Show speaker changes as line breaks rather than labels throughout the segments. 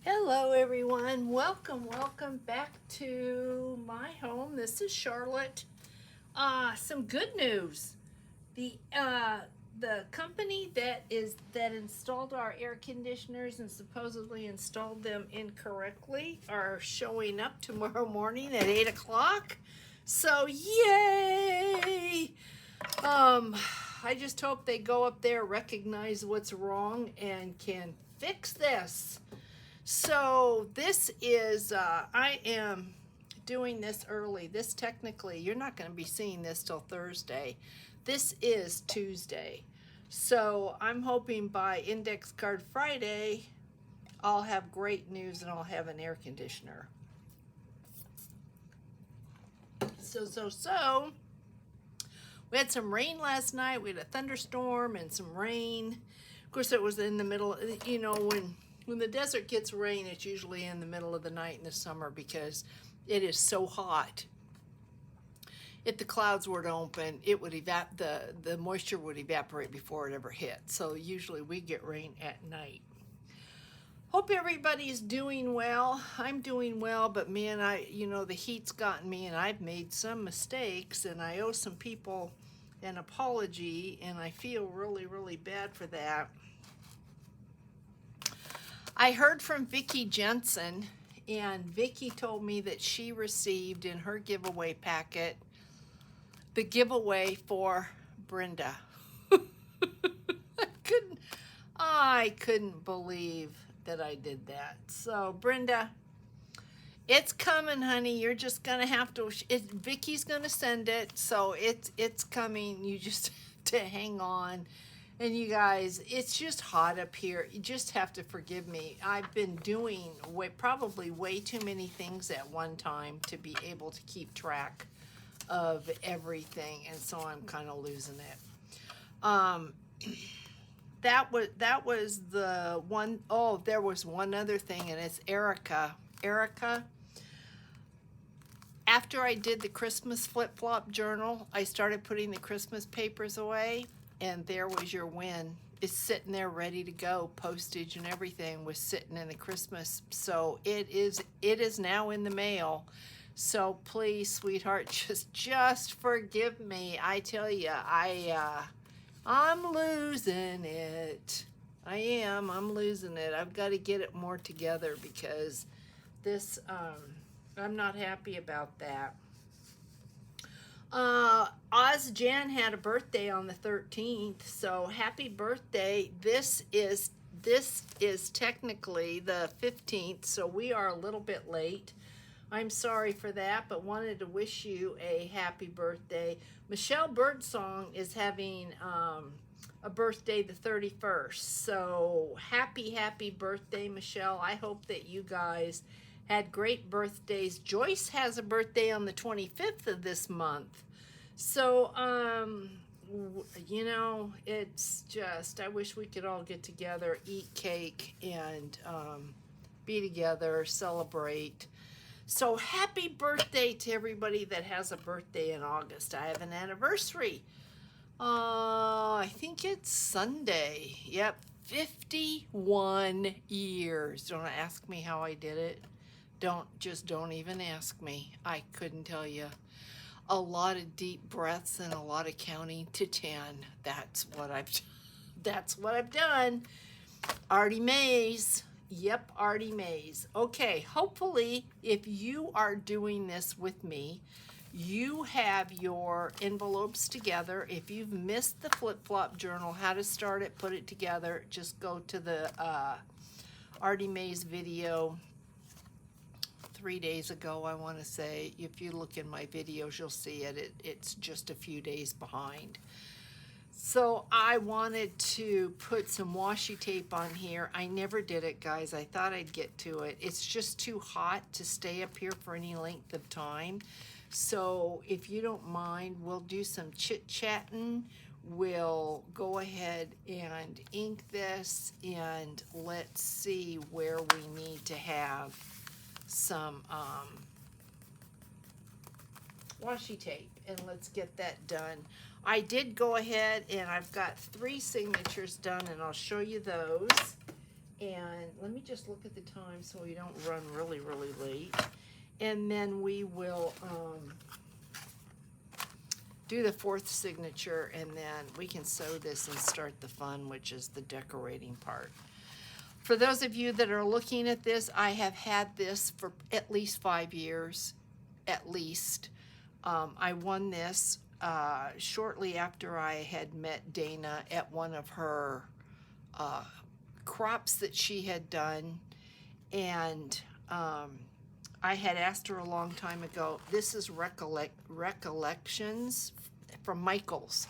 Hello everyone, welcome back to my home. This is Charlotte. Some good news. The company that installed our air conditioners and supposedly installed them incorrectly are showing up tomorrow morning at 8 o'clock. So yay! Um, I just hope they go up there, recognize what's wrong, and can fix this. So this is, I am doing this early. This technically, you're not going to be seeing this till Thursday. This is Tuesday. So I'm hoping by Index Card Friday, I'll have great news and I'll have an air conditioner. So, we had some rain last night. We had a thunderstorm and some rain. Of course, it was in the middle, when the desert gets rain, it's usually in the middle of the night in the summer because it is so hot. If the clouds were to open, it would the moisture would evaporate before it ever hit. So usually we get rain at night. Hope everybody's doing well. I'm doing well, but man, the heat's gotten me and I've made some mistakes and I owe some people an apology and I feel really, really bad for that. I heard from Vicki Jensen, and Vicki told me that she received in her giveaway packet the giveaway for Brenda. I couldn't believe that I did that. So Brenda, it's coming, honey. You're just gonna have to. Vicki's gonna send it, so it's coming. You just have to hang on. And you guys, it's just hot up here. You just have to forgive me. I've been doing probably way too many things at one time to be able to keep track of everything, and so I'm kind of losing it. That was the one. Oh, there was one other thing, and it's Erica. Erica, after I did the Christmas flip-flop journal, I started putting the Christmas papers away. And there was your win. It's sitting there ready to go. Postage and everything was sitting in the Christmas. So it is now in the mail. So please, sweetheart, just forgive me. I tell you, I'm losing it. I'm losing it. I've got to get it more together because this, I'm not happy about that. Oz Jan had a birthday on the 13th, so happy birthday. This is technically the 15th, so we are a little bit late. I'm sorry for that, but wanted to wish you a happy birthday. Michelle Birdsong is having a birthday the 31st, so happy birthday, Michelle. I hope that you guys had great birthdays. Joyce has a birthday on the 25th of this month. So, it's just, I wish we could all get together, eat cake, and be together, celebrate. So happy birthday to everybody that has a birthday in August. I have an anniversary. I think it's Sunday. Yep, 51 years. Don't ask me how I did it. Don't even ask me. I couldn't tell you. A lot of deep breaths and a lot of counting to 10. That's what I've done. Artie Mays. Yep, Artie Mays. Okay, hopefully if you are doing this with me, you have your envelopes together. If you've missed the flip-flop journal, how to start it, put it together, just go to the Artie Mays video 3 days ago, I want to say. If you look in my videos, you'll see it. It's just a few days behind. So I wanted to put some washi tape on here. I never did it, guys. I thought I'd get to it. It's just too hot to stay up here for any length of time. So if you don't mind, we'll do some chit-chatting. We'll go ahead and ink this, and let's see where we need to have some washi tape, and let's get that done. I did go ahead and I've got 3 signatures done, and I'll show you those. And let me just look at the time so we don't run really, really late. And then we will do the fourth signature, and then we can sew this and start the fun, which is the decorating part. For those of you that are looking at this, I have had this for at least 5 years, at least. I won this shortly after I had met Dana at one of her crops that she had done, and I had asked her a long time ago. This is recollections from Michaels.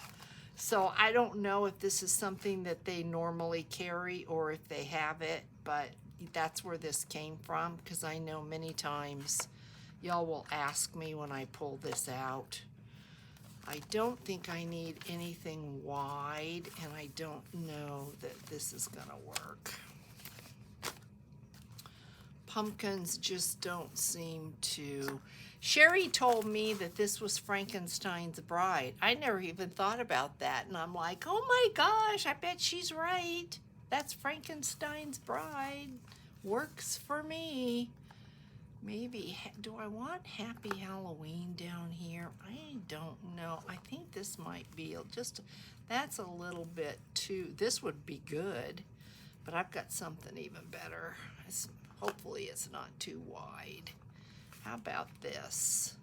So I don't know if this is something that they normally carry or if they have it, but that's where this came from, because I know many times y'all will ask me when I pull this out. I don't think I need anything wide, and I don't know that this is gonna work. Pumpkins just don't seem to. Sherry told me that this was Frankenstein's Bride. I never even thought about that, and I'm like, oh my gosh, I bet she's right. That's Frankenstein's Bride. Works for me. Maybe, do I want Happy Halloween down here? I don't know. I think this might be just, that's a little bit too, this would be good, but I've got something even better. Hopefully it's not too wide. How about this?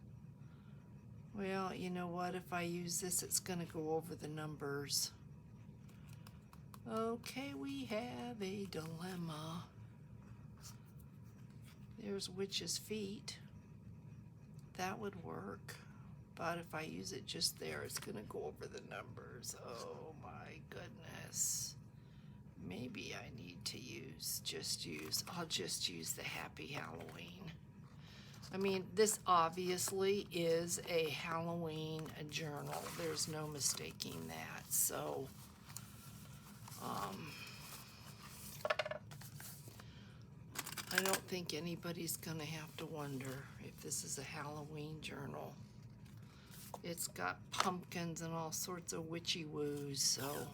Well, you know what? If I use this, it's going to go over the numbers. Okay, we have a dilemma. There's witch's feet. That would work. But if I use it just there, it's going to go over the numbers. Oh my goodness. Maybe I need to I'll just use the Happy Halloween. I mean, this obviously is a Halloween journal. There's no mistaking that. So, I don't think anybody's gonna have to wonder if this is a Halloween journal. It's got pumpkins and all sorts of witchy woos, so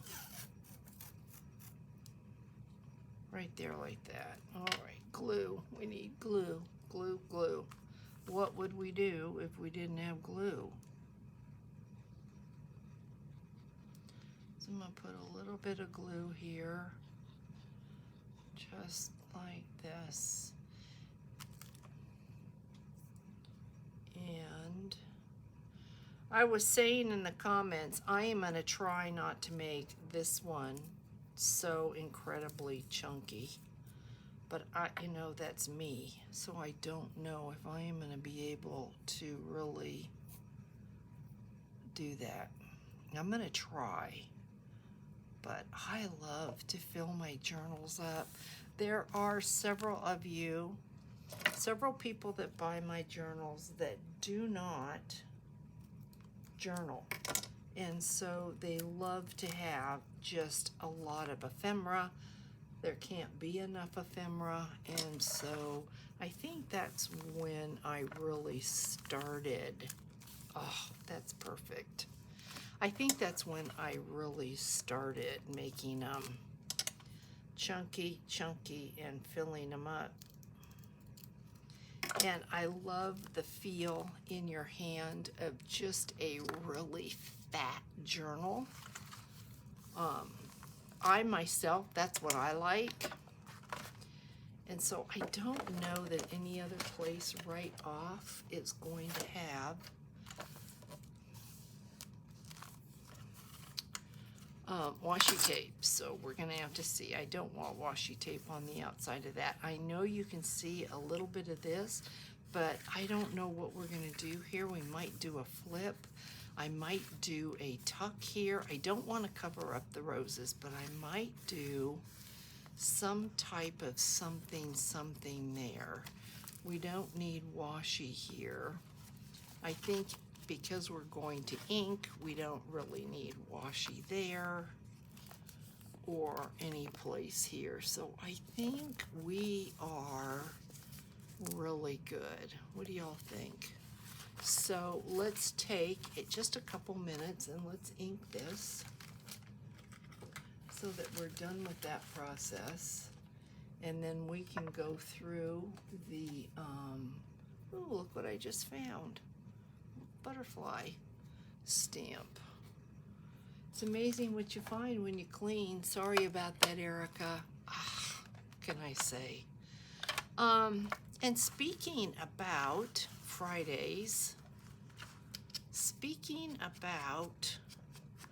right there like that. All right, glue. We need glue, glue, glue. What would we do if we didn't have glue? So I'm gonna put a little bit of glue here, just like this. And I was saying in the comments, I am gonna try not to make this one so incredibly chunky, but you know, that's me, so I don't know if I am going to be able to really do that. I'm going to try, but I love to fill my journals up. There are several people that buy my journals that do not journal. And so they love to have just a lot of ephemera. There can't be enough ephemera. And so I think that's when I really started. Oh, that's perfect. I think that's when I really started making them chunky, and filling them up. And I love the feel in your hand of just a really fat journal. I myself, that's what I like. And so I don't know that any other place right off is going to have washi tape. So we're gonna have to see. I don't want washi tape on the outside of that. I know you can see a little bit of this, but I don't know what we're gonna do here. We might do a flip. I might do a tuck here. I don't want to cover up the roses, but I might do some type of something there. We don't need washi here. I think because we're going to ink, we don't really need washi there or any place here. So I think we are really good. What do y'all think? So let's take it just a couple minutes and let's ink this so that we're done with that process. And then we can go through the, oh, look what I just found. Butterfly stamp. It's amazing what you find when you clean. Sorry about that, Erica. Ah, what can I say? And speaking about Fridays,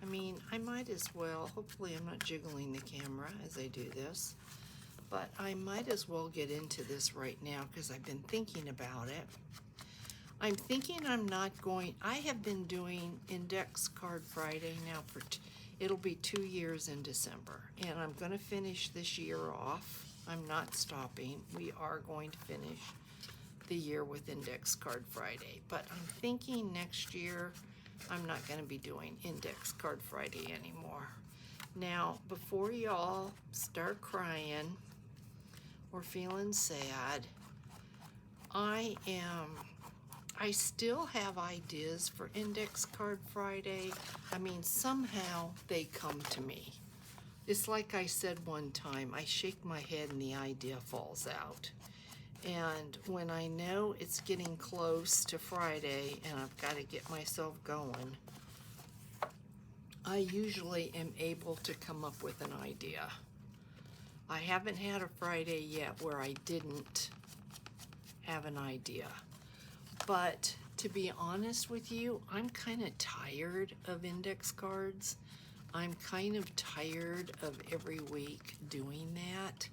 I mean, I might as well, hopefully I'm not jiggling the camera as I do this, but I might as well get into this right now because I've been thinking about it. I'm thinking I have been doing Index Card Friday now it'll be 2 years in December, and I'm going to finish this year off. I'm not stopping. We are going to finish the year with Index Card Friday, but I'm thinking next year I'm not going to be doing Index Card Friday anymore. Now, before y'all start crying or feeling sad, I still have ideas for Index Card Friday. I mean, somehow they come to me. It's like I said one time, I shake my head and the idea falls out. And when I know it's getting close to Friday and I've got to get myself going, I usually am able to come up with an idea. I haven't had a Friday yet where I didn't have an idea. But to be honest with you, I'm kind of tired of index cards. I'm kind of tired of every week doing that.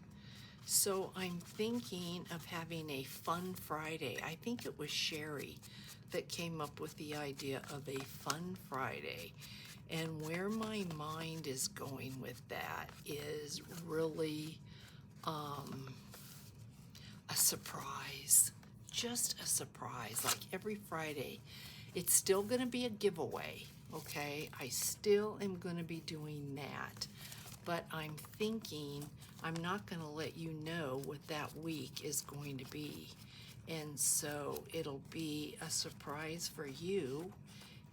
So I'm thinking of having a fun Friday. I think it was Sherry that came up with the idea of a fun Friday. And where my mind is going with that is really a surprise. Just a surprise, like every Friday. It's still going to be a giveaway, okay? I still am going to be doing that. But I'm thinking I'm not going to let you know what that week is going to be. And so it'll be a surprise for you.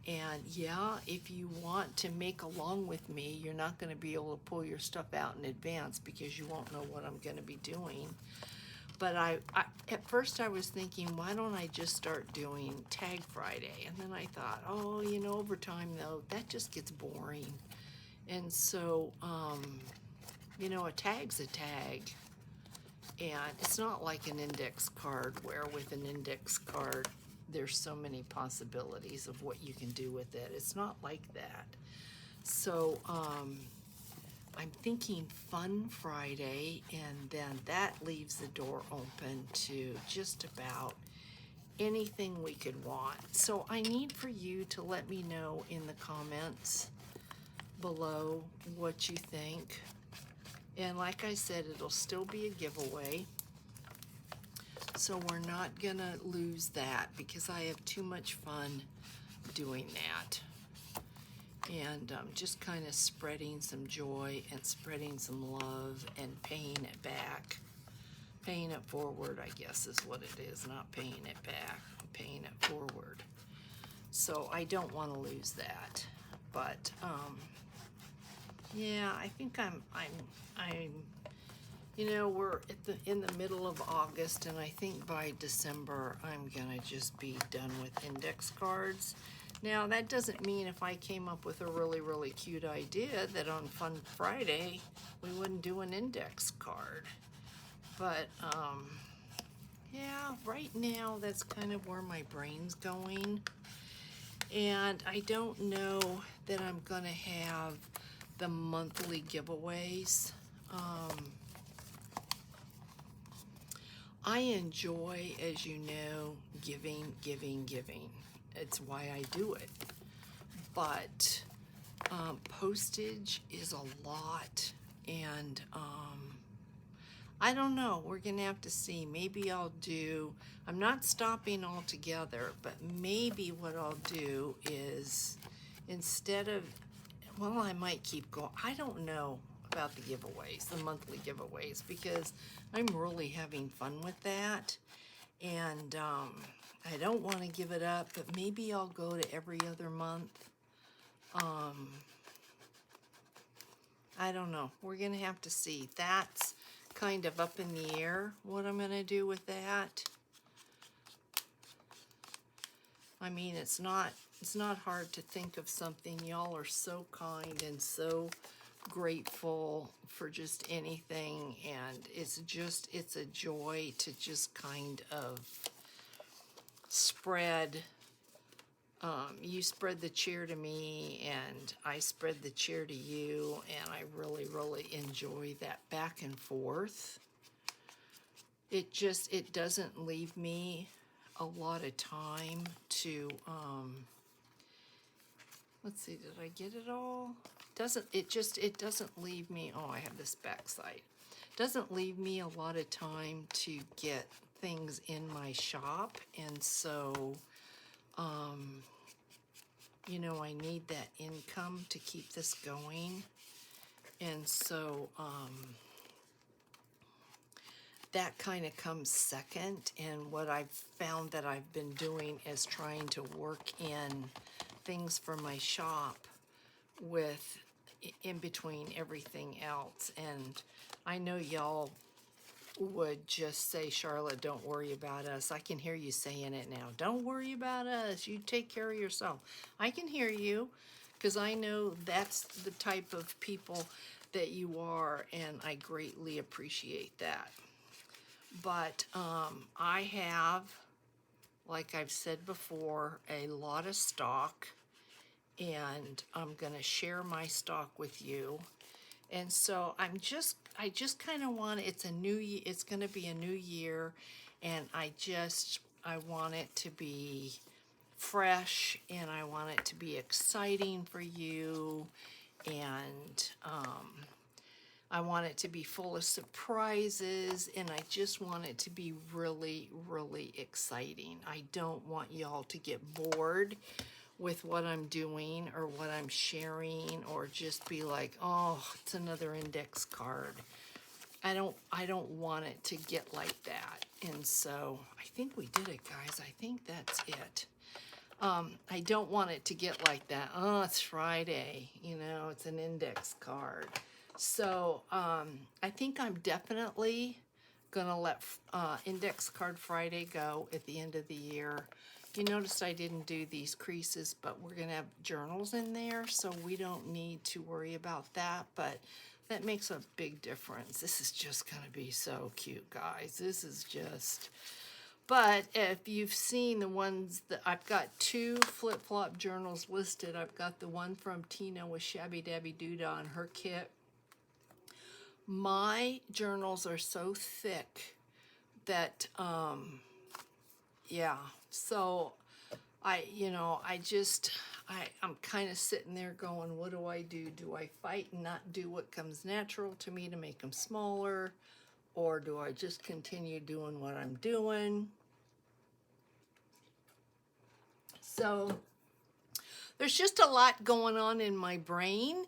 And yeah, if you want to make along with me, you're not going to be able to pull your stuff out in advance because you won't know what I'm going to be doing. But at first I was thinking, why don't I just start doing Tag Friday? And then I thought, oh, you know, over time though, that just gets boring. And so, you know, a tag's a tag. And it's not like an index card where with an index card, there's so many possibilities of what you can do with it. It's not like that. So, I'm thinking Fun Friday, and then that leaves the door open to just about anything we could want. So I need for you to let me know in the comments below what you think. And like I said, it'll still be a giveaway. So we're not gonna lose that because I have too much fun doing that. And just kind of spreading some joy and spreading some love and paying it back. Paying it forward, I guess, is what it is, not paying it back, paying it forward. So I don't want to lose that. But yeah, I think I'm you know, we're in the middle of August, and I think by December I'm gonna just be done with index cards. Now, that doesn't mean if I came up with a really, really cute idea that on Fun Friday we wouldn't do an index card. But, yeah, right now that's kind of where my brain's going. And I don't know that I'm going to have the monthly giveaways. I enjoy, as you know, giving. It's why I do it. But postage is a lot, and I don't know. We're gonna have to see. Maybe I'm not stopping altogether, but maybe what I'll do is instead of, well, I might keep going. I don't know about the giveaways, the monthly giveaways, because I'm really having fun with that. And I don't want to give it up, but maybe I'll go to every other month. I don't know. We're going to have to see. That's kind of up in the air what I'm going to do with that. I mean, it's not hard to think of something. Y'all are so kind and so grateful for just anything, and it's a joy to just kind of spread. You spread the cheer to me, and I spread the cheer to you, and I really, really enjoy that back and forth. It doesn't leave me a lot of time to, let's see, did I get it all? It doesn't leave me, oh, I have this backside. Doesn't leave me a lot of time to get things in my shop, and so, you know, I need that income to keep this going. And so, that kind of comes second. And what I've found that I've been doing is trying to work in things for my shop with in between everything else. And I know y'all would just say, Charlotte, don't worry about us. I can hear you saying it now. Don't worry about us. You take care of yourself. I can hear you because I know that's the type of people that you are, and I greatly appreciate that. But I have, like I've said before, a lot of stock, and I'm going to share my stock with you. And so I just kind of want, it's going to be a new year, and I want it to be fresh, and I want it to be exciting for you, and I want it to be full of surprises, and I just want it to be really, really exciting. I don't want y'all to get bored with what I'm doing or what I'm sharing, or just be like, oh, it's another index card. I don't want it to get like that. And so I think we did it, guys. I think that's it. I don't want it to get like that. Oh, it's Friday, you know, it's an index card. So I think I'm definitely gonna let Index Card Friday go at the end of the year. You noticed I didn't do these creases, but we're gonna have journals in there, so we don't need to worry about that, but that makes a big difference. This is just gonna be so cute, guys. This is just, but if you've seen the ones that I've got, 2 flip-flop journals listed. I've got the one from Tina with Shabby Dabby Doodah on her kit. My journals are so thick that, yeah, so I'm kind of sitting there going, what do I do? Do I fight and not do what comes natural to me to make them smaller? Or do I just continue doing what I'm doing? So there's just a lot going on in my brain.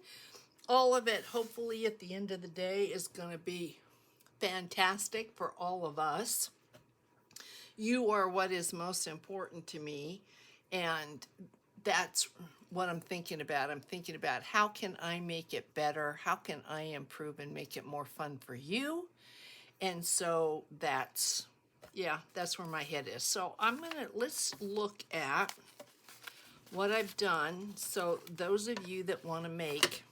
All of it, hopefully, at the end of the day, is going to be fantastic for all of us. You are what is most important to me, and that's what I'm thinking about. I'm thinking about how can I make it better? How can I improve and make it more fun for you? And so that's where my head is. So let's look at what I've done. So those of you that want to make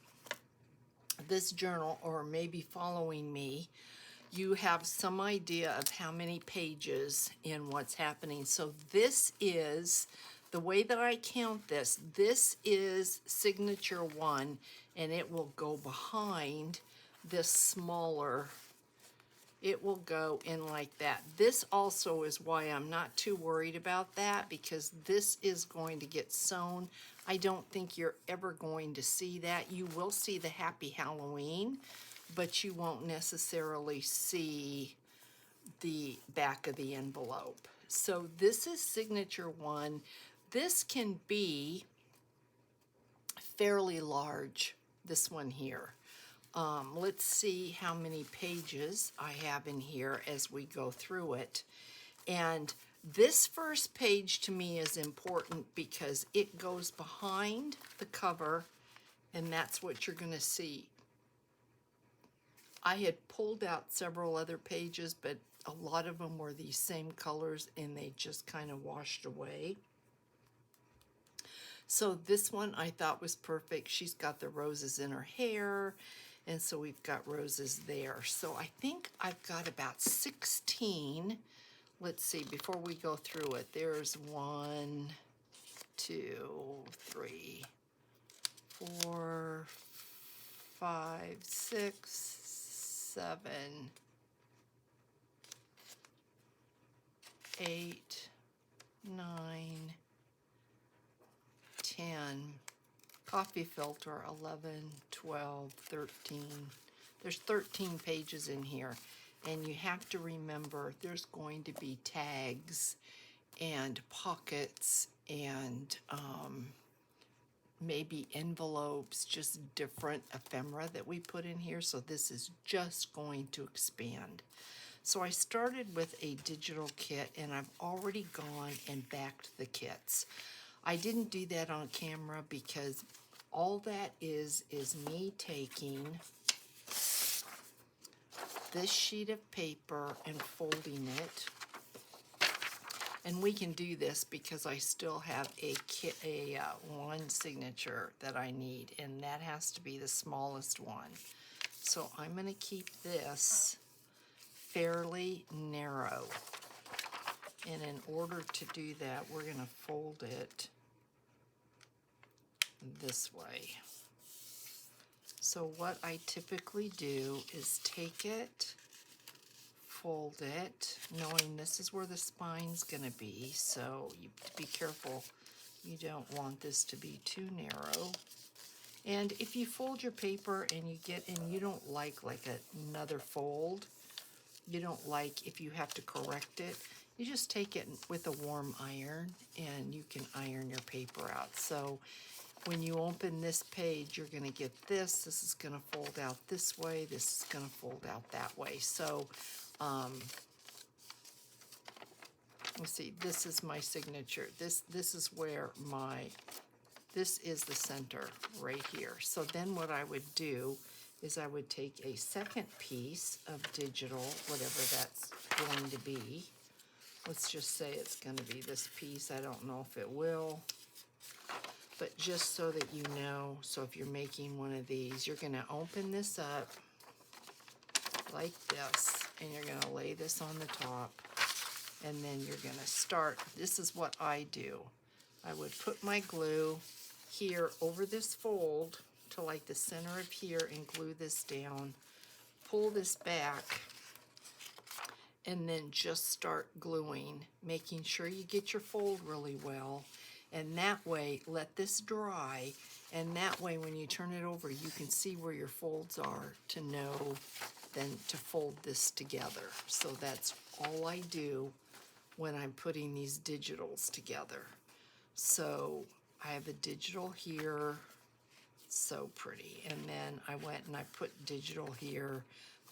this journal, or maybe following me, you have some idea of how many pages and what's happening. So this is the way that I count this. This is signature 1, and it will go behind this smaller. It will go in like that. This also is why I'm not too worried about that, because this is going to get sewn. I don't think you're ever going to see that. You will see the Happy Halloween, but you won't necessarily see the back of the envelope. So this is signature 1. This can be fairly large, this one here. Let's see how many pages I have in here as we go through it. And this first page to me is important because it goes behind the cover, and that's what you're going to see. I had pulled out several other pages, but a lot of them were these same colors and they just kind of washed away. So this one I thought was perfect. She's got the roses in her hair, and so we've got roses there. So I think I've got about 16. Let's see, before we go through it, there's 1, 2, 3, 4, 5, 6, 7, 8, 9, 10, coffee filter, 11, 12, 13. There's 13 pages in here. And you have to remember there's going to be tags and pockets and maybe envelopes, just different ephemera that we put in here. So this is just going to expand. So I started with a digital kit and I've already gone and backed the kits. I didn't do that on camera because all that is me taking this sheet of paper and folding it. And we can do this because I still have one signature that I need, and that has to be the smallest one. So I'm going to keep this fairly narrow. And in order to do that, we're going to fold it this way. So what I typically do is take it, fold it, knowing this is where the spine's going to be, so you be careful. You don't want this to be too narrow. And if you fold your paper and you don't like another fold, you don't like if you have to correct it, you just take it with a warm iron and you can iron your paper out. So when you open this page, you're going to get this. This is going to fold out this way. This is going to fold out that way. So let's see, this is my signature. This is where this is the center right here. So then what I would do is I would take a second piece of digital, whatever that's going to be. Let's just say it's going to be this piece. I don't know if it will, but just so that you know, so if you're making one of these, you're going to open this up like this, and you're going to lay this on the top, and then you're going to start. This is what I do. I would put my glue here over this fold to like the center of here and glue this down, pull this back, and then just start gluing, making sure you get your fold really well. And that way, let this dry, and that way when you turn it over, you can see where your folds are to know then to fold this together. So that's all I do when I'm putting these digitals together. So I have a digital here, so pretty. And then I went and I put digital here.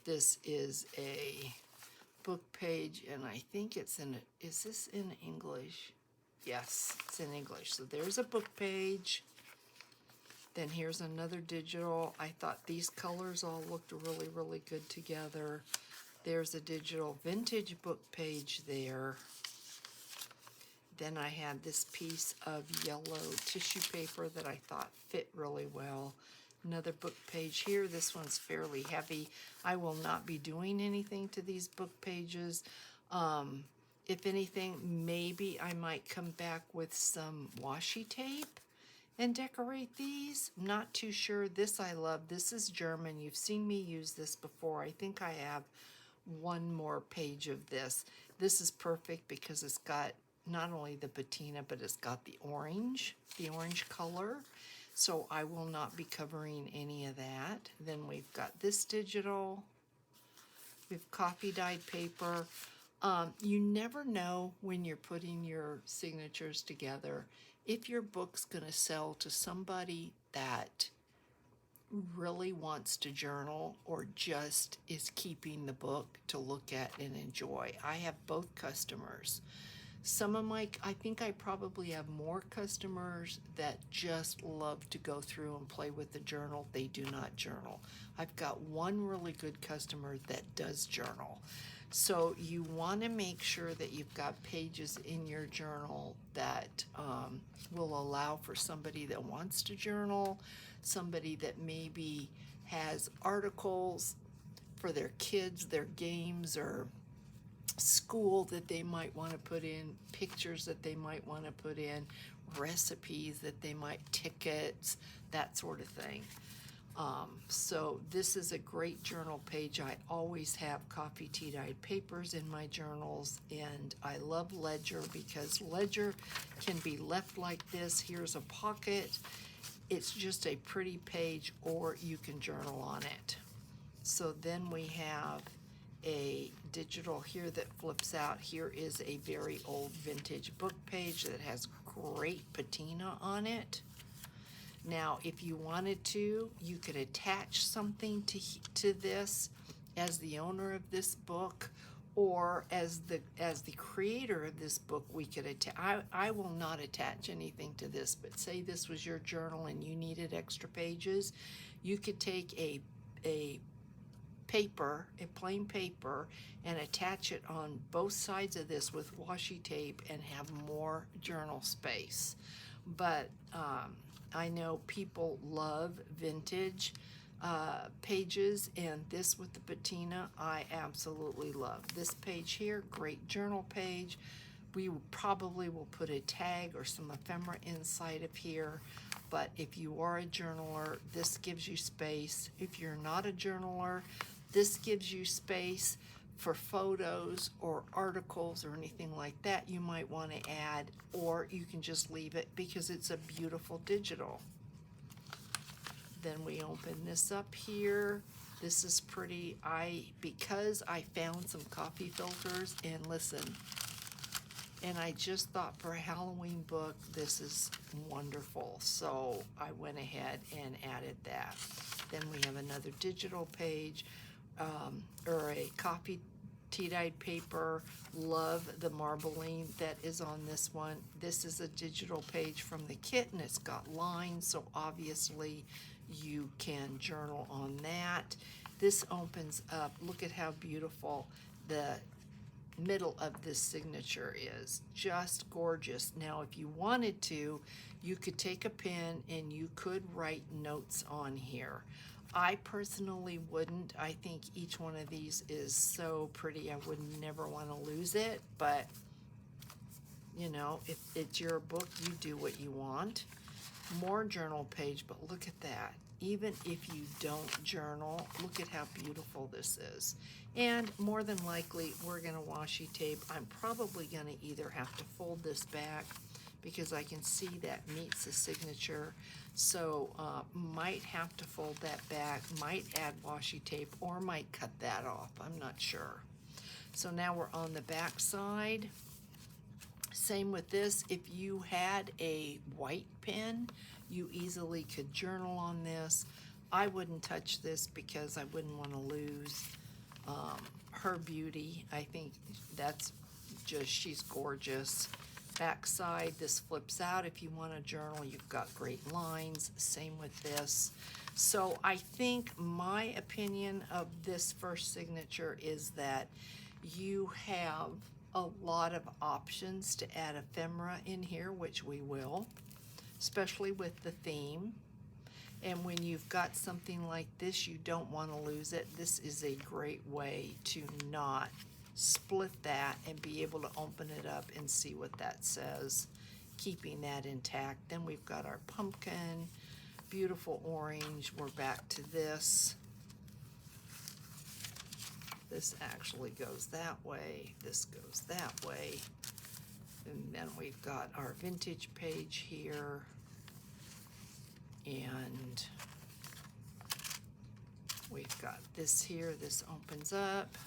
This is a book page, and I think it's is this in English? Yes, it's in English. So there's a book page. Then here's another digital. I thought these colors all looked really, really good together. There's a digital vintage book page there. Then I had this piece of yellow tissue paper that I thought fit really well. Another book page here. This one's fairly heavy. I will not be doing anything to these book pages. If anything, maybe I might come back with some washi tape and decorate these. Not too sure. This I love. This is German. You've seen me use this before. I think I have one more page of this. This is perfect because it's got not only the patina, but it's got the orange color. So I will not be covering any of that. Then we've got this digital. We've coffee dyed paper. You never know when you're putting your signatures together if your book's going to sell to somebody that really wants to journal or just is keeping the book to look at and enjoy. I have both customers. I think I probably have more customers that just love to go through and play with the journal. They do not journal. I've got one really good customer that does journal. So you want to make sure that you've got pages in your journal that will allow for somebody that wants to journal, somebody that maybe has articles for their kids, their games, or school that they might want to put in, pictures that they might want to put in, recipes that they might, tickets, that sort of thing. So this is a great journal page. I always have coffee tea dyed papers in my journals, and I love Ledger because Ledger can be left like this. Here's a pocket. It's just a pretty page, or you can journal on it. So then we have a digital here that flips out. Here is a very old vintage book page that has great patina on it. Now, if you wanted to, you could attach something to this as the owner of this book, or as the creator of this book. We could attach. I will not attach anything to this, but say this was your journal and you needed extra pages, you could take a paper, a plain paper, and attach it on both sides of this with washi tape and have more journal space. But I know people love vintage pages, and this with the patina I absolutely love. This page here, great journal page. We probably will put a tag or some ephemera inside of here, but if you are a journaler, this gives you space. If you're not a journaler, this gives you space for photos or articles or anything like that you might want to add, or you can just leave it because it's a beautiful digital. Then we open this up here. This is pretty. Because I found some coffee filters, and listen, and I just thought for a Halloween book, this is wonderful. So I went ahead and added that. Then we have another digital page, or a coffee tea dyed paper. Love the marbling that is on this one. This is a digital page from the kit, and it's got lines, so obviously you can journal on that. This opens up. Look at how beautiful the middle of this signature is. Just gorgeous. Now, if you wanted to, you could take a pen and you could write notes on here. I personally wouldn't. I think each one of these is so pretty. I would never want to lose it, but you know, if it's your book, you do what you want. More journal page, but look at that. Even if you don't journal, look at how beautiful this is. And more than likely, we're going to washi tape. I'm probably going to either have to fold this back because I can see that meets the signature. So might have to fold that back, might add washi tape, or might cut that off. I'm not sure. So now we're on the back side. Same with this. If you had a white pen, you easily could journal on this. I wouldn't touch this because I wouldn't want to lose her beauty. I think that's just, she's gorgeous. Back side, this flips out. If you want to journal, you've got great lines. Same with this. So I think my opinion of this first signature is that you have a lot of options to add ephemera in here, which we will, especially with the theme. And when you've got something like this, you don't want to lose it. This is a great way to not split that and be able to open it up and see what that says, keeping that intact. Then we've got our pumpkin, beautiful orange. We're back to this. This actually goes that way. This goes that way. And then we've got our vintage page here. And we've got this here. This opens up.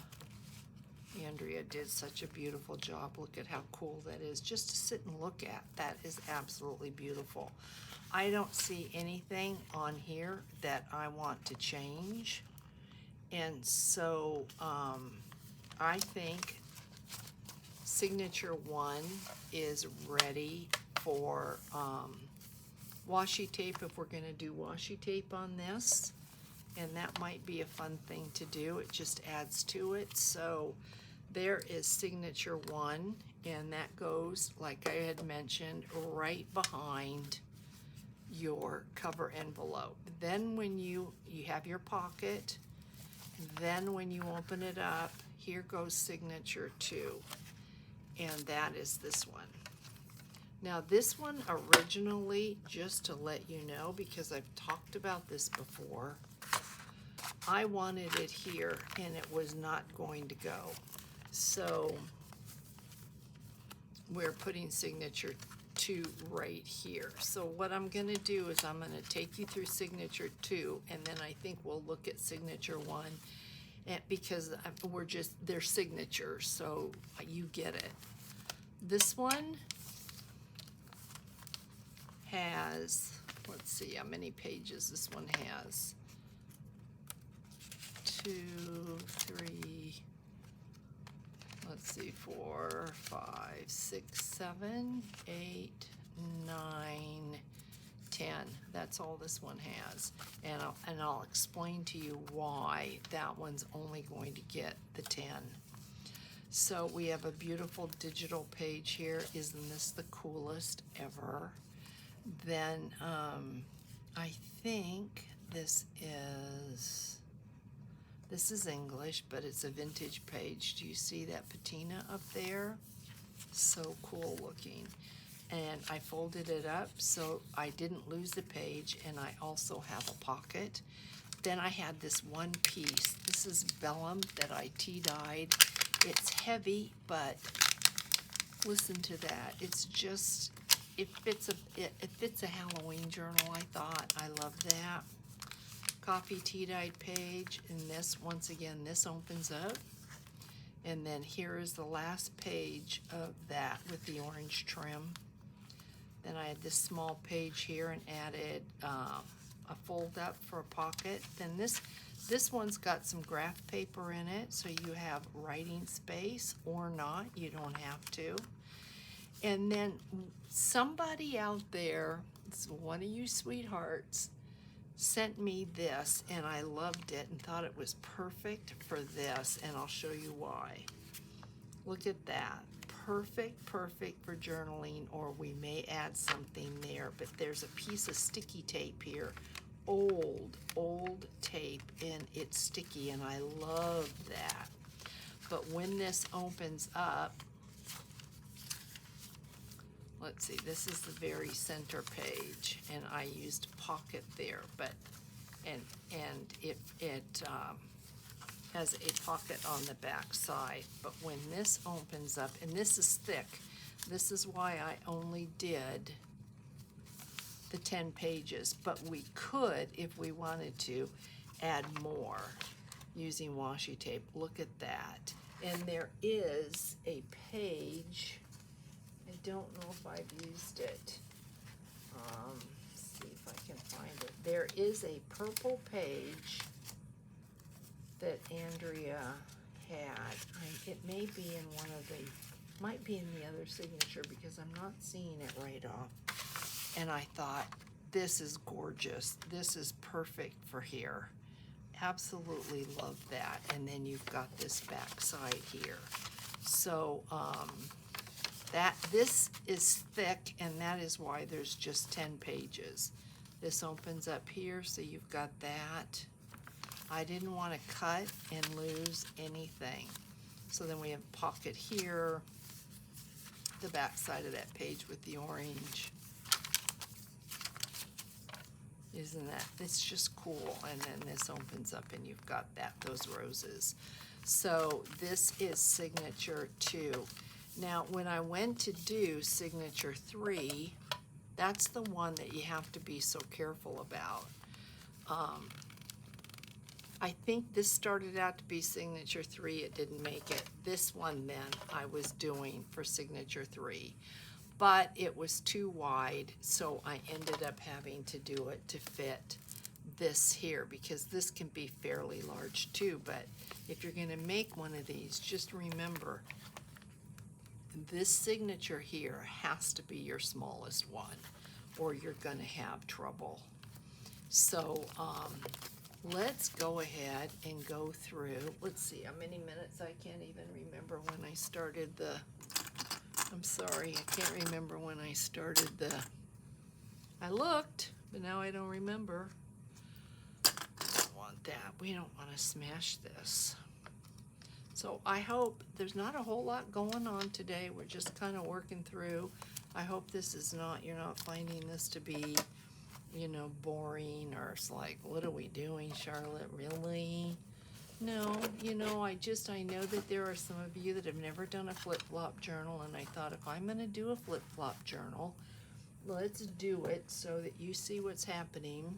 Andrea did such a beautiful job. Look at how cool that is just to sit and look at. That is absolutely beautiful. I don't see anything on here that I want to change. And so I think Signature 1 is ready for washi tape if we're going to do washi tape on this. And that might be a fun thing to do. It just adds to it. So there is signature 1, and that goes, like I had mentioned, right behind your cover envelope. Then when you have your pocket, then when you open it up, here goes signature 2, and that is this one. Now this one originally, just to let you know, because I've talked about this before, I wanted it here and it was not going to go. So we're putting signature 2 right here. So what I'm going to do is I'm going to take you through signature 2, and then I think we'll look at signature 1, and because they're signatures, so you get it. This one has, let's see how many pages this one has. 2, 3, let's see, 4, 5, 6, 7, 8, 9, 10. That's all this one has. And I'll explain to you why that one's only going to get the 10. So we have a beautiful digital page here. Isn't this the coolest ever? Then I think this is English, but it's a vintage page. Do you see that patina up there? So cool looking. And I folded it up so I didn't lose the page, and I also have a pocket. Then I had this one piece. This is vellum that I tea-dyed. It's heavy, but listen to that. It's just, it fits a Halloween journal, I thought. I love that. Coffee tea-dyed page, and this, once again, this opens up, and then here is the last page of that with the orange trim. Then I had this small page here and added a fold up for a pocket. Then this one's got some graph paper in it, so you have writing space or not, you don't have to. And then somebody out there, it's one of you sweethearts, sent me this, and I loved it and thought it was perfect for this, and I'll show you why. Look at that. Perfect for journaling, or we may add something there, but there's a piece of sticky tape here. Old tape, and it's sticky, and I love that. But when this opens up, let's see, this is the very center page, and I used pocket there, but and it has a pocket on the back side. But when this opens up, and this is thick, this is why I only did the 10 pages, but we could, if we wanted to, add more using washi tape. Look at that. And there is a page, I don't know if I've used it. See if I can find it. There is a purple page that Andrea had. It may be in one of the, might be in the other signature, because I'm not seeing it right off. And I thought, this is gorgeous. This is perfect for here. Absolutely love that. And then you've got this back side here. So this is thick, and that is why there's just 10 pages. This opens up here, so you've got that. I didn't want to cut and lose anything. So then we have pocket here, the back side of that page with the orange. Isn't that, it's just cool. And then this opens up and you've got those roses. So this is signature 2. Now when I went to do signature 3, that's the one that you have to be so careful about. I think this started out to be signature 3, it didn't make it. This one then I was doing for signature 3. But it was too wide, so I ended up having to do it to fit this here, because this can be fairly large too. But if you're going to make one of these, just remember this signature here has to be your smallest one, or you're gonna have trouble. So let's go ahead and go through. Let's see how many minutes. I can't even remember when I started the, I'm sorry, I can't remember when I started the, I looked, but now I don't remember. I don't want that. We don't want to smash this. So I hope there's not a whole lot going on today. We're just kind of working through. I hope this is not, you're not finding this to be, you know, boring, or it's like, what are we doing, Charlotte? Really? No, you know, I know that there are some of you that have never done a flip-flop journal, and I thought, if I'm going to do a flip-flop journal, let's do it so that you see what's happening.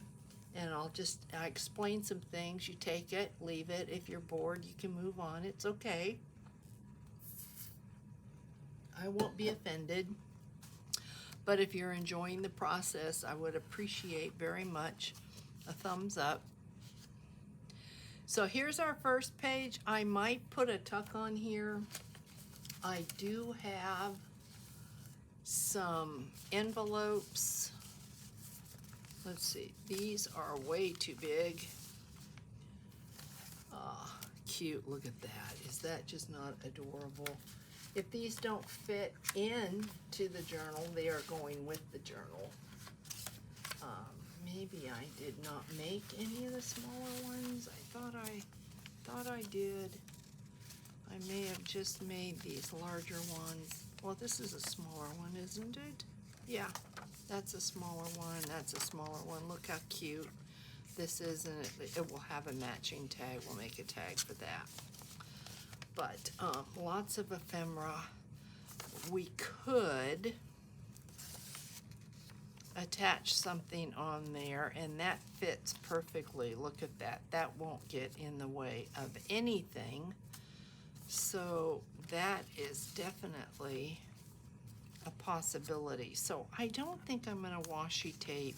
And I explain some things. You take it, leave it. If you're bored, you can move on. It's okay. I won't be offended. But if you're enjoying the process, I would appreciate very much a thumbs up. So here's our first page. I might put a tuck on here. I do have some envelopes. Let's see, these are way too big. Cute, look at that. Is that just not adorable? If these don't fit into the journal, they are going with the journal. Maybe I did not make any of the smaller ones. I thought I did. I may have just made these larger ones. Well, this is a smaller one, isn't it? Yeah, that's a smaller one. That's a smaller one. Look how cute this is, and it will have a matching tag. We'll make a tag for that. But lots of ephemera. We could attach something on there, and that fits perfectly. Look at that. That won't get in the way of anything. So that is definitely a possibility. So I don't think I'm going to washi tape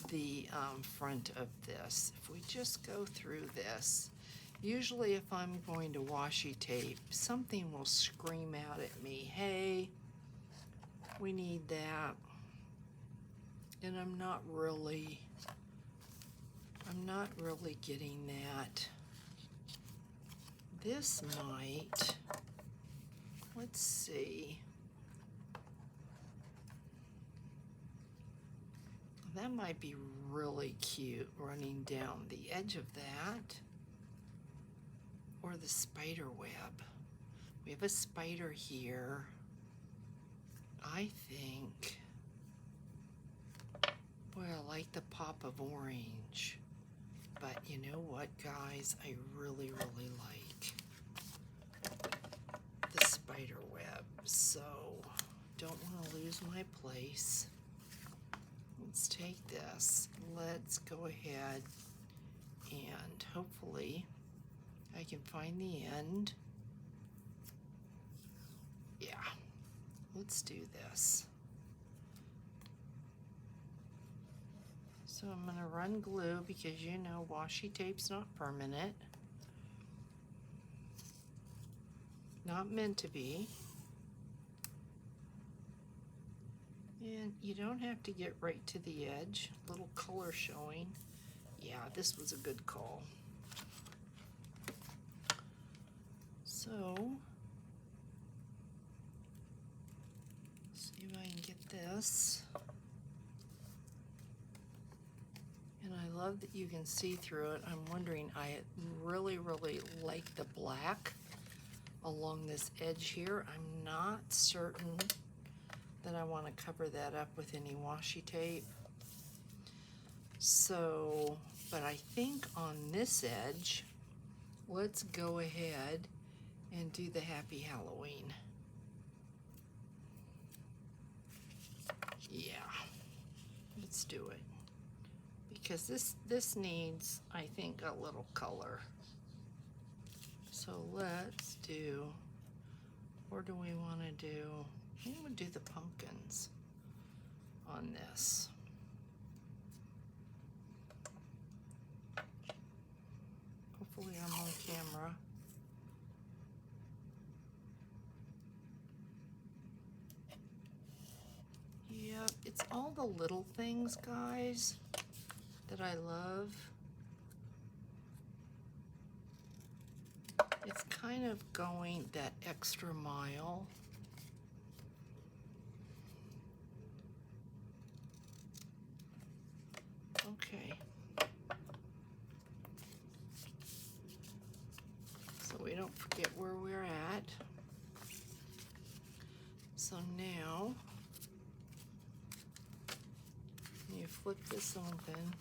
the front of this. If we just go through this, usually if I'm going to washi tape, something will scream out at me, hey, we need that. And I'm not really getting that. This might, let's see. That might be really cute running down the edge of that. Or the spider web. We have a spider here. I think, boy, I like the pop of orange. But you know what, guys? I really, really like the spider web. So, don't want to lose my place. Let's take this. Let's go ahead and hopefully I can find the end. Yeah, let's do this. So I'm going to run glue because you know washi tape's not permanent. Not meant to be. And you don't have to get right to the edge. Little color showing. Yeah, this was a good call. So, see if I can get this. And I love that you can see through it. I'm wondering, I really, really like the black along this edge here. I'm not certain that I want to cover that up with any washi tape. So, but I think on this edge, let's go ahead and do the Happy Halloween. Yeah, let's do it. Because this needs, I think, a little color. So let's do, or do we want to do, I think we'll do the pumpkins on this. Hopefully I'm on camera. It's all the little things, guys, that I love. It's kind of going that extra mile. Okay. So we don't forget where we're at. So now, you flip this open.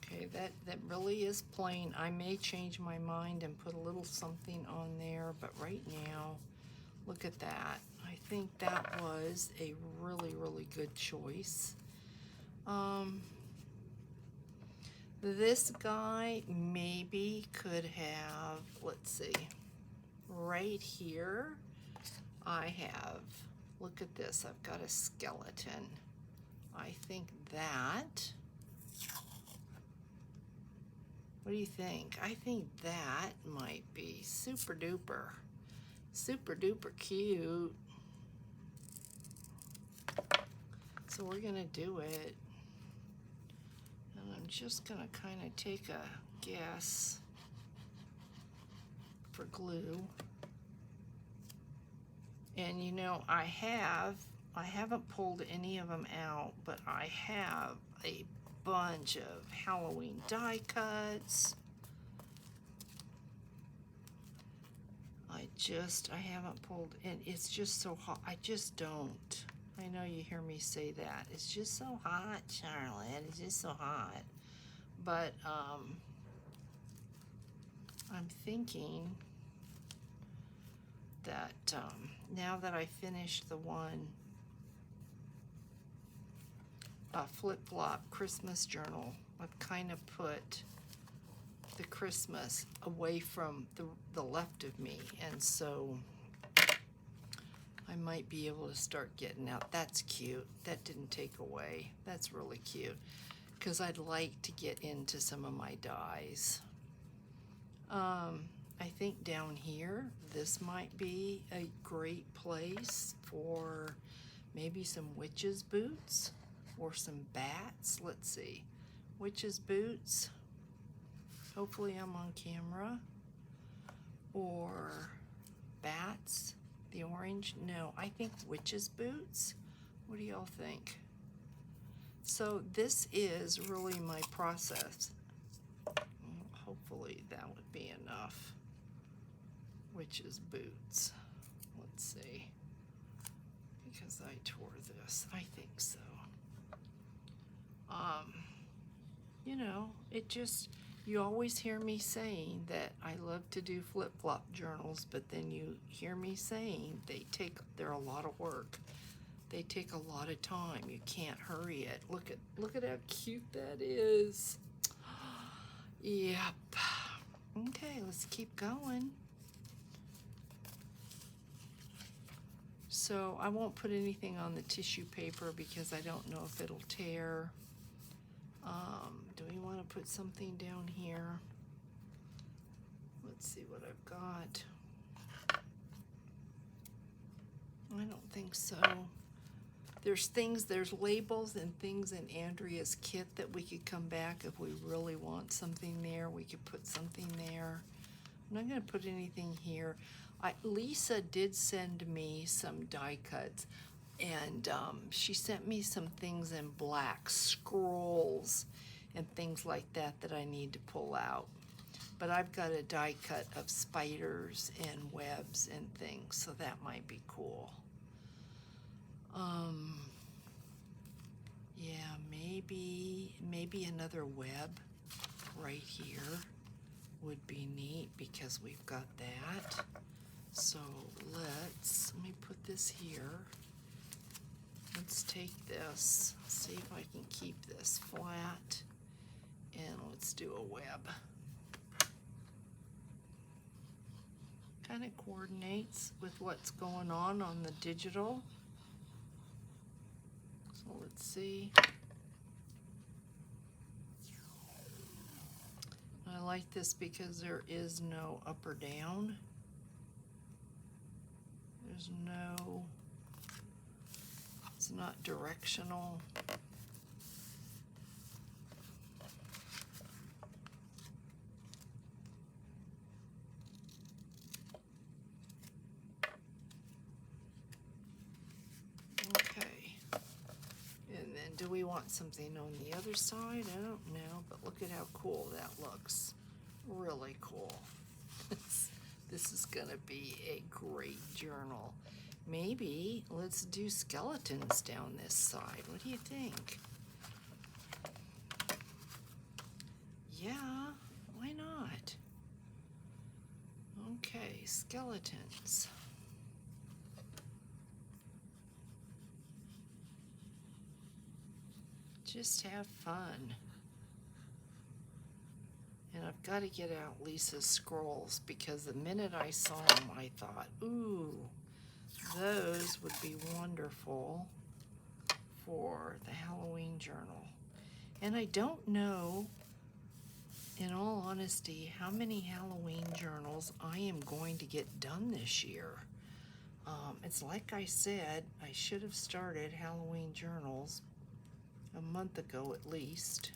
Okay, that really is plain. I may change my mind and put a little something on there, but right now, look at that. I think that was a really, really good choice. This guy maybe could have, let's see, right here, I have, look at this, I've got a skeleton. I think that, what do you think? I think that might be super duper cute. So we're gonna do it. And I'm just gonna kind of take a guess for glue. And you know, I haven't pulled any of them out, but I have a bunch of Halloween die cuts. I haven't pulled, and it's just so hot. I just don't. I know you hear me say that. It's just so hot, Charlotte. It's just so hot. But I'm thinking that now that I finished the one Flip Flop Christmas journal, I've kind of put the Christmas away from the left of me, and so I might be able to start getting out. That's cute. That didn't take away. That's really cute, because I'd like to get into some of my dies. I think down here, this might be a great place for maybe some witch's boots or some bats. Let's see. Witch's boots. Hopefully I'm on camera. Or bats. The orange. No, I think witch's boots. What do y'all think? So this is really my process. Hopefully that would be enough. Witch's boots. Let's see. Because I tore this. I think so. You know, it just, you always hear me saying that I love to do flip-flop journals, but then you hear me saying they're a lot of work. They take a lot of time. You can't hurry it. Look at how cute that is. Yep. Okay, let's keep going. So I won't put anything on the tissue paper because I don't know if it'll tear. Do we want to put something down here? Let's see what I've got. I don't think so. There's labels and things in Andrea's kit that we could come back if we really want something there. We could put something there. I'm not going to put anything here. Lisa did send me some die cuts, and she sent me some things in black, scrolls and things like that that I need to pull out. But I've got a die cut of spiders and webs and things, so that might be cool. Yeah, maybe another web right here would be neat because we've got that. So let me put this here. Let's take this, see if I can keep this flat, and let's do a web. Kind of coordinates with what's going on the digital. So let's see. I like this because there is no up or down. There's no, It's not directional. Okay. And then do we want something on the other side? I don't know, but look at how cool that looks. Really cool. This is gonna be a great journal. Maybe let's do skeletons down this side. What do you think? Yeah, why not? Okay, skeletons. Just have fun. And I've got to get out Lisa's scrolls because the minute I saw them, I thought, ooh, those would be wonderful for the Halloween journal. And I don't know, in all honesty, how many Halloween journals I am going to get done this year. It's like I said, I should have started Halloween journals a month ago at least.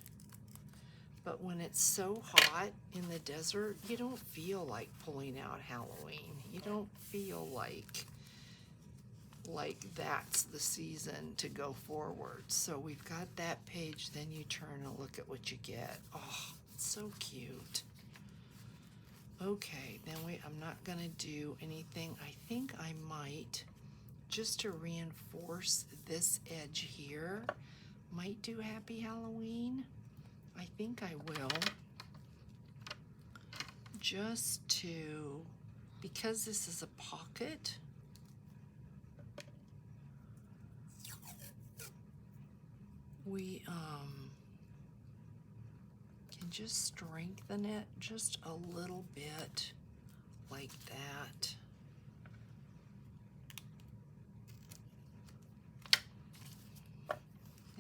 But when it's so hot in the desert, you don't feel like pulling out Halloween. You don't feel like that's the season to go forward. So we've got that page, then you turn and look at what you get. Oh, it's so cute. Okay, then I'm not gonna do anything. I think I might, just to reinforce this edge here, might do Happy Halloween. I think I will, just to, because this is a pocket, we can just strengthen it just a little bit like that.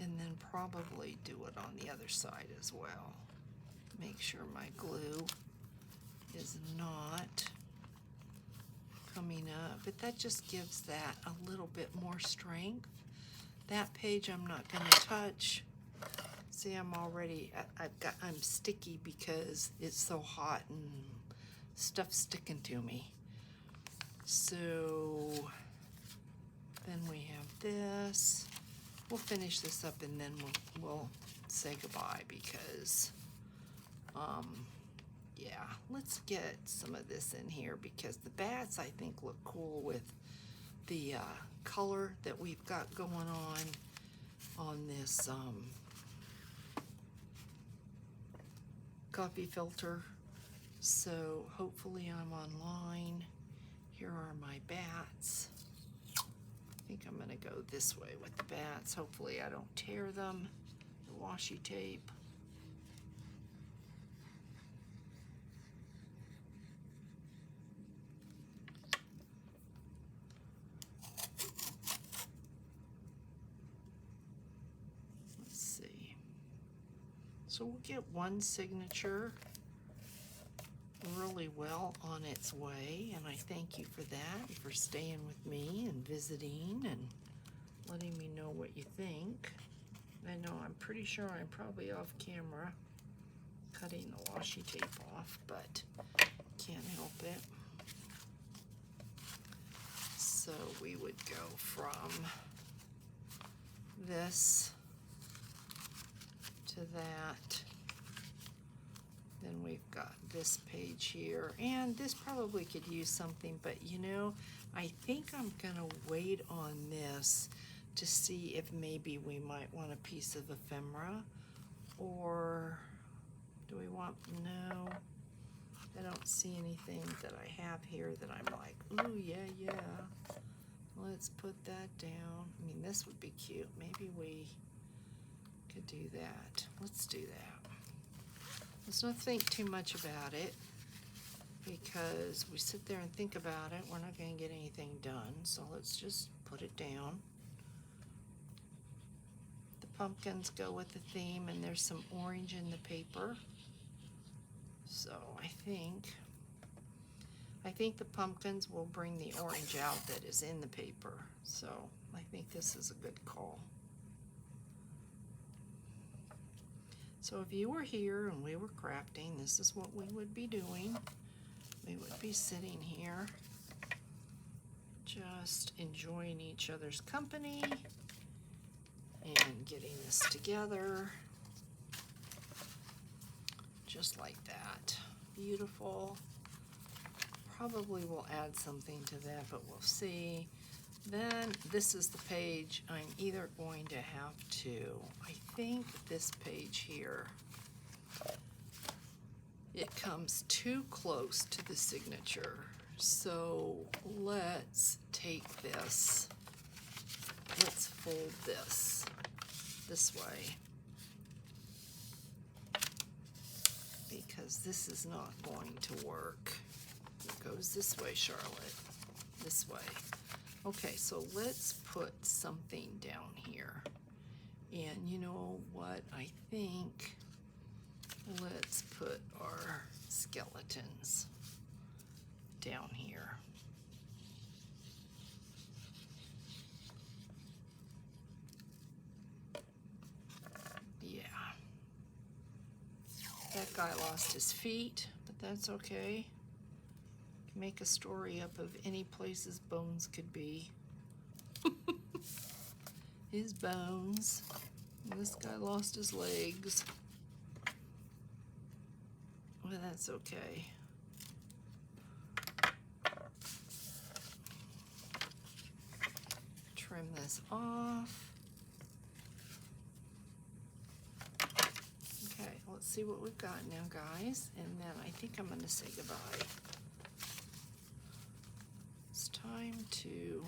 And then probably do it on the other side as well. Make sure my glue is not coming up, but that just gives that a little bit more strength. That page I'm not going to touch. See, I'm already, I'm sticky because it's so hot and stuff's sticking to me. So then we have this. We'll finish this up and then we'll say goodbye because, yeah, let's get some of this in here because the bats I think look cool with the color that we've got going on this coffee filter. So hopefully I'm online. Here are my bats. I think I'm gonna go this way with the bats. Hopefully I don't tear them, the washi tape. Let's see. So we'll get one signature really well on its way, and I thank you for that, for staying with me and visiting and letting me know what you think. I know I'm pretty sure I'm probably off camera cutting the washi tape off, but can't help it. So we would go from this to that. Then we've got this page here, and this probably could use something, but you know, I think I'm gonna wait on this to see if maybe we might want a piece of ephemera, or do we want, no, I don't see anything that I have here that I'm like, ooh, yeah, let's put that down. I mean, this would be cute. Maybe we could do that. Let's do that. Let's not think too much about it, because we sit there and think about it, we're not going to get anything done. So let's just put it down. The pumpkins go with the theme, and there's some orange in the paper. So I think I think the pumpkins will bring the orange out that is in the paper. So I think this is a good call. So if you were here and we were crafting, this is what we would be doing. We would be sitting here just enjoying each other's company and getting this together just like that. Beautiful. Probably will add something to that, but we'll see. Then this is the page I'm either going to have to, I think this page here, it comes too close to the signature. So let's take this, let's fold this way, because this is not going to work. It goes this way, Charlotte, this way. Okay, so let's put something down here. And you know what, I think let's put our skeletons down here. Yeah. That guy lost his feet, but that's okay. Make a story up of any place his bones could be. His bones. This guy lost his legs. Well, that's okay. Trim this off. Okay, let's see what we've got now, guys. And then I think I'm going to say goodbye. It's time to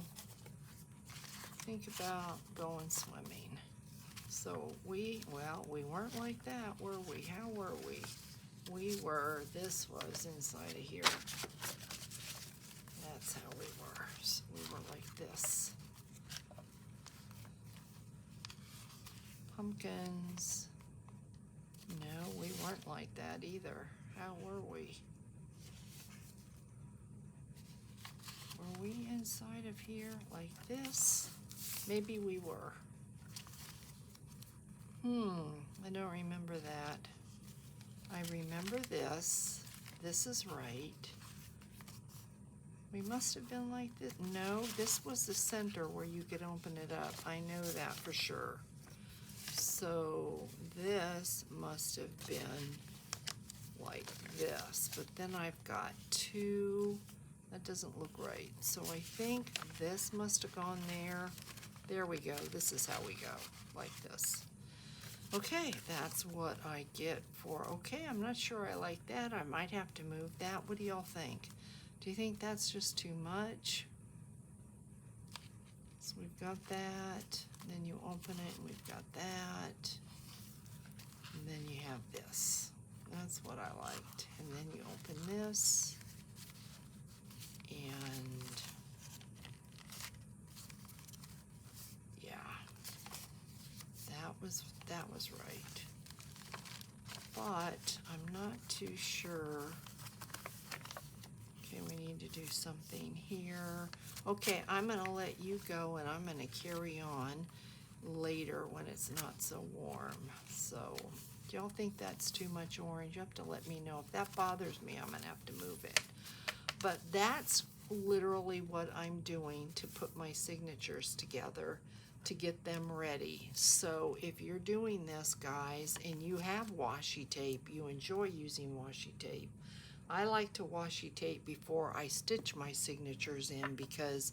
think about going swimming. So we weren't like that, were we? How were we? We were, this was inside of here. That's how we were. So we were like this. Pumpkins. No, we weren't like that either. How were we? Were we inside of here like this? Maybe we were. I don't remember that. I remember this. This is right. We must have been like this. No, this was the center where you could open it up. I know that for sure. So this must have been like this. But then I've got two. That doesn't look right. So I think this must have gone there. There we go. This is how we go. Like this. Okay, that's what I get for, okay, I'm not sure I like that. I might have to move that. What do y'all think? Do you think that's just too much? So we've got that. Then you open it and we've got that. And then you have this. That's what I liked. And then you open this. And yeah, that was right. But I'm not too sure. Okay, we need to do something here. Okay, I'm gonna let you go and I'm gonna carry on later when it's not so warm. So, do y'all think that's too much orange? You have to let me know. If that bothers me, I'm gonna have to move it. But that's literally what I'm doing to put my signatures together to get them ready. So if you're doing this, guys, and you have washi tape, you enjoy using washi tape, I like to washi tape before I stitch my signatures in, because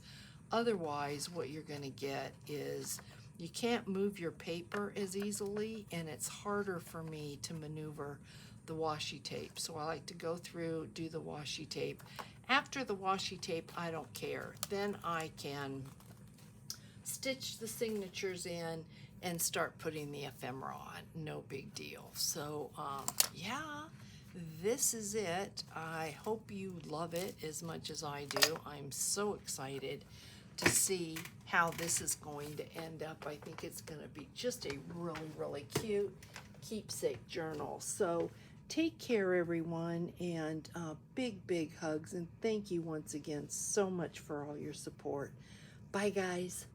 otherwise what you're going to get is you can't move your paper as easily, and it's harder for me to maneuver the washi tape. So I like to go through, do the washi tape. After the washi tape, I don't care. Then I can stitch the signatures in and start putting the ephemera on. No big deal. So yeah, this is it. I hope you love it as much as I do. I'm so excited to see how this is going to end up. I think it's going to be just a really, really cute keepsake journal. So Take care, everyone, and big, big hugs. And thank you once again so much for all your support. Bye, guys.